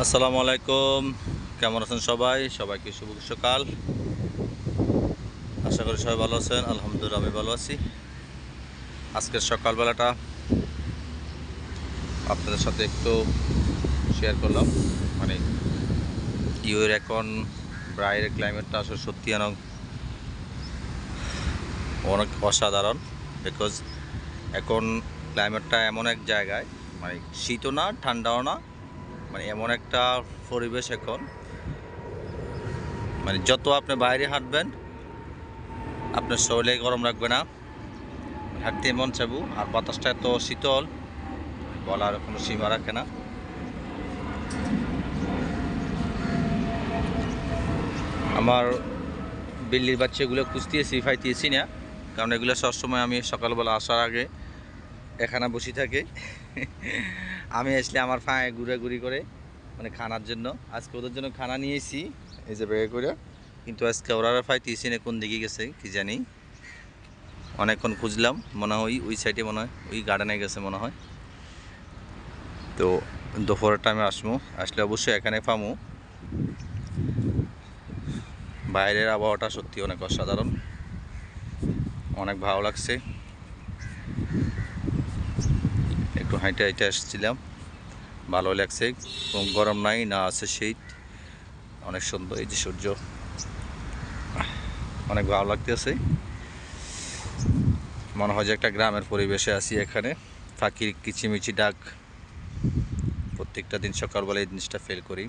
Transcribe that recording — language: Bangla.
আসসালামু আলাইকুম, কেমন আছেন সবাই? সবাইকে শুভ সকাল। আশা করি সবাই ভালো আছেন। আলহামদুলিল্লাহ আমি ভালো আছি। আজকের সকালবেলাটা আপনাদের সাথে একটু শেয়ার করলাম। মানে ইউএর এখন বাইরের ক্লাইমেটটা আসলে সত্যি অনেক অসাধারণ। বিকজ এখন ক্লাইমেটটা এমন এক জায়গায়, মানে শীতও না ঠান্ডাও না, মানে এমন একটা পরিবেশ এখন, মানে যত আপনি বাইরে হাঁটবেন আপনার শরীরে গরম রাখবে না, হাঁটতে মন চাইবো। আর বাতাসটা এত শীতল, বলার কোনো সীমা রাখে না। আমার বিল্লির বাচ্চাগুলো খুঁজতেছি, পাইতেছি না, কারণ এগুলো সবসময় আমি সকালবেলা আসার আগে এখানে বসে থাকি। আমি আসলে আমার পায়ে ঘুরাঘুরি করে, মানে খানার জন্য। আজকে ওদের জন্য খানা নিয়েছি, এই যে ব্যাগে করে, কিন্তু আজকে ওরা পাইতেছি না, কোন দিকে গেছে কি জানি। অনেকক্ষণ খুঁজলাম, মনে হয় ওই সাইডে, মনে হয় ওই গার্ডেনে গেছে মনে হয়। তো দুপুরের টাইমে আসলে অবশ্যই এখানে পামু। বাইরের আবহাওয়াটা সত্যি অনেক অসাধারণ, অনেক ভালো লাগছে। একটু হাইটে হাইটে আসছিলাম, ভালো লাগছে। কম গরম নাই, না আছে শীত, অনেক সুন্দর। এই যে সূর্য, অনেক ভালো লাগতেছে। মনে হয় যে একটা গ্রামের পরিবেশে আছি এখানে। পাখির কিচিমিচি ডাক, প্রত্যেকটা দিন সকালবেলা এই জিনিসটা ফিল করি।